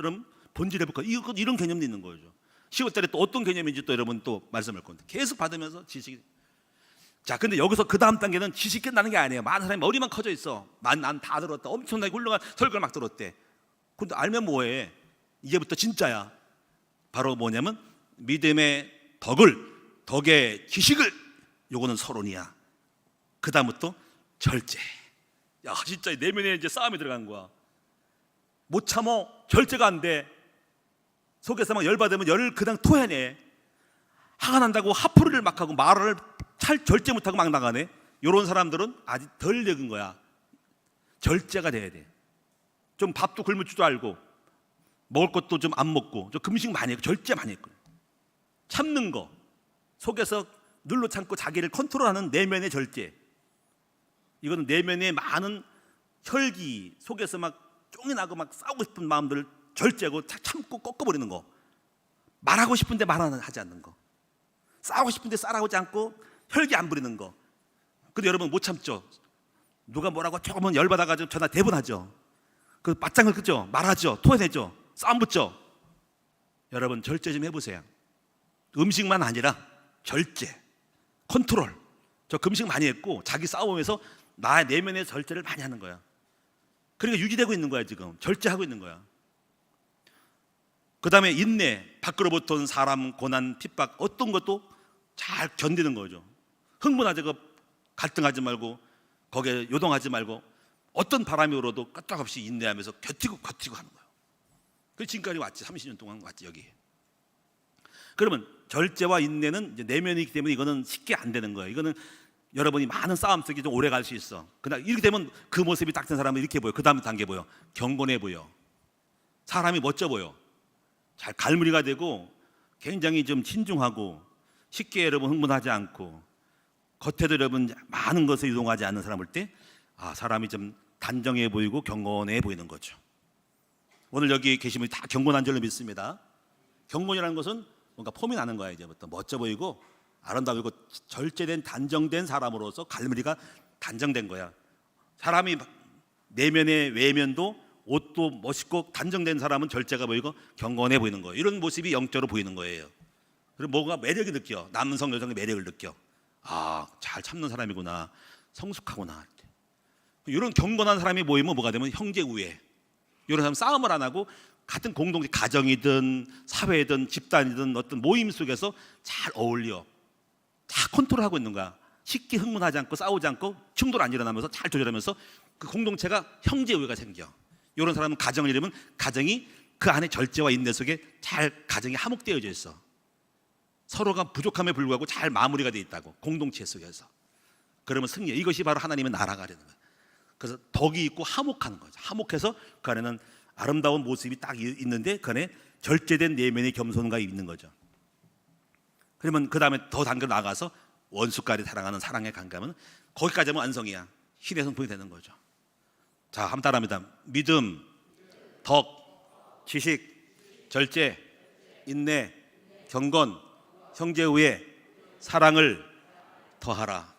A: 본질에 볼까, 이런 개념도 있는 거죠. 10월달에 또 어떤 개념인지 또 여러분 또 말씀할 건데 계속 받으면서 지식이. 자, 근데 여기서 그 다음 단계는 지식 끝나는 게 아니에요. 많은 사람이 머리만 커져 있어. 난 다 들었다. 엄청나게 훌륭한 설교를 막 들었대. 근데 알면 뭐해? 이제부터 진짜야. 바로 뭐냐면 믿음의 덕의 지식을, 요거는 서론이야. 그 다음부터 절제. 야, 진짜 내면에 이제 싸움이 들어간 거야. 못 참어. 절제가 안 돼. 속에서 막 열받으면 열을 그냥 토해내. 화가 난다고 화풀이를 막 하고 말을 잘 절제 못하고 막 나가네. 이런 사람들은 아직 덜 늙은 거야. 절제가 돼야 돼. 좀 밥도 굶을 줄 알고, 먹을 것도 좀 안 먹고, 좀 금식 많이 했고, 절제 많이 했고, 참는 거, 속에서 눌러 참고 자기를 컨트롤하는 내면의 절제. 이거는 내면의 많은 혈기, 속에서 막 쫑이 나고 막 싸우고 싶은 마음들을 절제하고 참고 꺾어버리는 거. 말하고 싶은데 말하지 않는 거. 싸우고 싶은데 싸우지 않고 혈기 안 부리는 거. 근데 여러분 못 참죠. 누가 뭐라고 조금은 열받아가지고 전화 대본하죠. 그 맞장을 끄죠. 말하죠. 토해내죠. 싸움 붙죠. 여러분 절제 좀 해보세요. 음식만 아니라 절제, 컨트롤. 저 금식 많이 했고 자기 싸움에서 나의 내면의 절제를 많이 하는 거야. 그러니까 유지되고 있는 거야. 지금 절제하고 있는 거야. 그 다음에 인내, 밖으로부터 온 사람, 고난, 핍박, 어떤 것도 잘 견디는 거죠. 흥분하지, 갈등하지 말고, 거기에 요동하지 말고, 어떤 바람이 불어도 끄떡없이 인내하면서 버티고 하는 거예요. 그 지금까지 왔지. 30년 동안 왔지 여기. 그러면 절제와 인내는 이제 내면이기 때문에 이거는 쉽게 안 되는 거예요. 이거는 여러분이 많은 싸움 속에 좀 오래 갈 수 있어. 그러나 이렇게 되면 그 모습이 딱 된 사람은 이렇게 보여. 그 다음 단계 보여. 경건해 보여. 사람이 멋져 보여. 잘 갈무리가 되고 굉장히 좀 신중하고 쉽게 여러분 흥분하지 않고 겉에도 여러분 많은 것에 유동하지 않는 사람 볼 때 사람이 좀 단정해 보이고 경건해 보이는 거죠. 오늘 여기 계신 분이 다 경건한 줄로 믿습니다. 경건이라는 것은 뭔가 폼이 나는 거야. 이제부터 멋져 보이고 아름다워 보이고 절제된 단정된 사람으로서 갈무리가 단정된 거야. 사람이 내면의 외면도 옷도 멋있고 단정된 사람은 절제가 보이고 경건해 보이는 거예요. 이런 모습이 영적으로 보이는 거예요. 그리고 뭐가 매력이 느껴. 남성 여성의 매력을 느껴. 잘 참는 사람이구나. 성숙하구나. 이런 경건한 사람이 모이면 뭐가 되면 형제 우애. 이런 사람 싸움을 안 하고 같은 공동체, 가정이든 사회든 집단이든 어떤 모임 속에서 잘 어울려. 다 컨트롤하고 있는 거야. 쉽게 흥분하지 않고 싸우지 않고 충돌 안 일어나면서 잘 조절하면서 그 공동체가 형제 우애가 생겨. 이런 사람은 가정을 이루면 가정이 그 안에 절제와 인내 속에 잘 가정이 화목되어져 있어. 서로가 부족함에 불구하고 잘 마무리가 되어 있다고. 공동체 속에서. 그러면 승리. 이것이 바로 하나님의 나라가 되는 거예요. 그래서 덕이 있고 화목하는 거죠. 화목해서 그 안에는 아름다운 모습이 딱 있는데 그 안에 절제된 내면의 겸손과 있는 거죠. 그러면 그 다음에 더 단계로 나가서 원수까지 사랑하는 사랑의 감감은 거기까지 하면 완성이야. 신의 성품이 되는 거죠. 자, 한번 따라합니다. 믿음, 덕, 지식, 절제, 인내, 경건, 형제우애, 사랑을 더하라.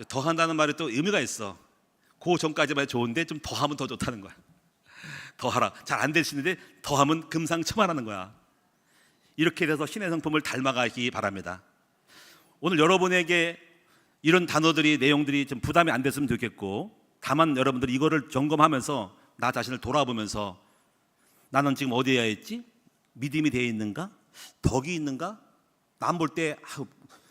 A: 더한다는 말이 또 의미가 있어. 그 전까지만 좋은데 좀 더하면 더 좋다는 거야. 더하라. 잘 안 되시는데 더하면 금상첨화라는 거야. 이렇게 돼서 신의 성품을 닮아가기 바랍니다. 오늘 여러분에게 이런 단어들이 내용들이 좀 부담이 안 됐으면 좋겠고, 다만 여러분들이 이거를 점검하면서 나 자신을 돌아보면서 나는 지금 어디에 있지? 믿음이 되어 있는가? 덕이 있는가? 남 볼 때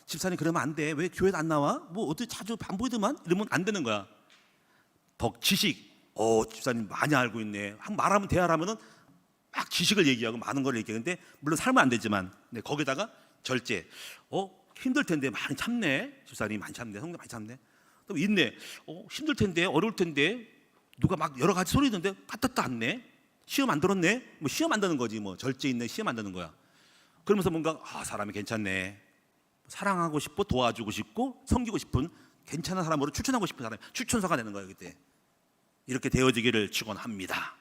A: 집사님 그러면 안 돼. 왜 교회도 안 나와? 뭐 어떻게 자주 안 보이더만? 이러면 안 되는 거야. 덕, 지식. 집사님 많이 알고 있네. 말하면 대화하면은 막 지식을 얘기하고 많은 걸 얘기하는데 물론 살면 안 되지만 거기다가 절제. 힘들 텐데 많이 참네. 집사님이 많이 참네. 성도 많이 참네. 또 인내. 힘들 텐데 어려울 텐데 누가 막 여러 가지 소리 듣는데 까딱도 않네. 시험 안 들었네. 뭐 시험 안 드는 거지 뭐. 절제 있네. 시험 안 드는 거야. 그러면서 뭔가 사람이 괜찮네. 사랑하고 싶고 도와주고 싶고 섬기고 싶은 괜찮은 사람으로 추천하고 싶은 사람, 추천서가 되는 거예요. 그때 이렇게 되어지기를 축원합니다.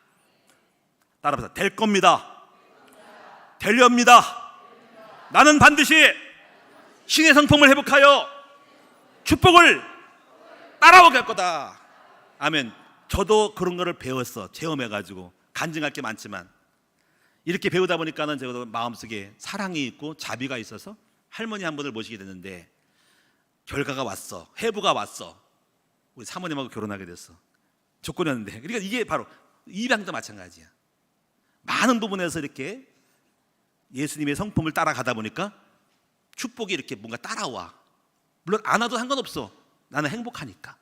A: 따라서 될 겁니다. 되렵니다. 나는 반드시 신의 성품을 회복하여 축복을 따라오게 할 거다. 아멘. 저도 그런 거를 배웠어. 체험해가지고 간증할 게 많지만 이렇게 배우다 보니까는 제가 마음속에 사랑이 있고 자비가 있어서 할머니 한 분을 모시게 됐는데 결과가 왔어. 해부가 왔어. 우리 사모님하고 결혼하게 됐어. 조건이었는데. 그러니까 이게 바로 입양도 마찬가지야. 많은 부분에서 이렇게 예수님의 성품을 따라가다 보니까 축복이 이렇게 뭔가 따라와. 물론 안 와도 상관없어. 나는 행복하니까.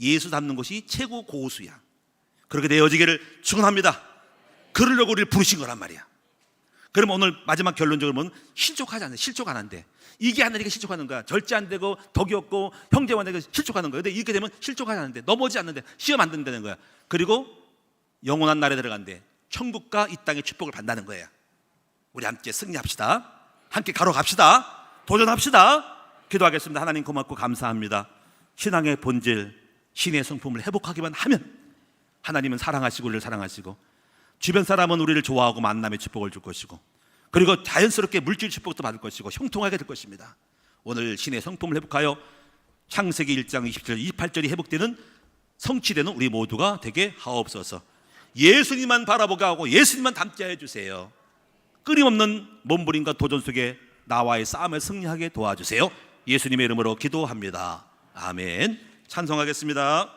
A: 예수 닮는 것이 최고 고수야. 그렇게 되어지기를 축원합니다. 그러려고 우리를 부르신 거란 말이야. 그럼 오늘 마지막 결론적으로 보면 실족하지 않는데, 실족 안 한대. 이게 하나님께 실족하는 거야. 절제 안 되고 덕이 없고 형제와 내가 실족하는 거야. 근데 이렇게 되면 실족하지 않는데, 넘어지지 않는데, 시험 안 된다는 거야. 그리고 영원한 날에 들어간대. 천국과 이 땅의 축복을 받는다는 거예요. 우리 함께 승리합시다. 함께 가로갑시다. 도전합시다. 기도하겠습니다. 하나님 고맙고 감사합니다. 신앙의 본질, 신의 성품을 회복하기만 하면 하나님은 사랑하시고 우리를 사랑하시고 주변 사람은 우리를 좋아하고 만남의 축복을 줄 것이고 그리고 자연스럽게 물질 축복도 받을 것이고 형통하게 될 것입니다. 오늘 신의 성품을 회복하여 창세기 1장 27절 28절이 회복되는 성취되는 우리 모두가 되게 하옵소서. 예수님만 바라보게 하고 예수님만 닮게 해주세요. 끊임없는 몸부림과 도전 속에 나와의 싸움을 승리하게 도와주세요. 예수님의 이름으로 기도합니다. 아멘. 찬송하겠습니다.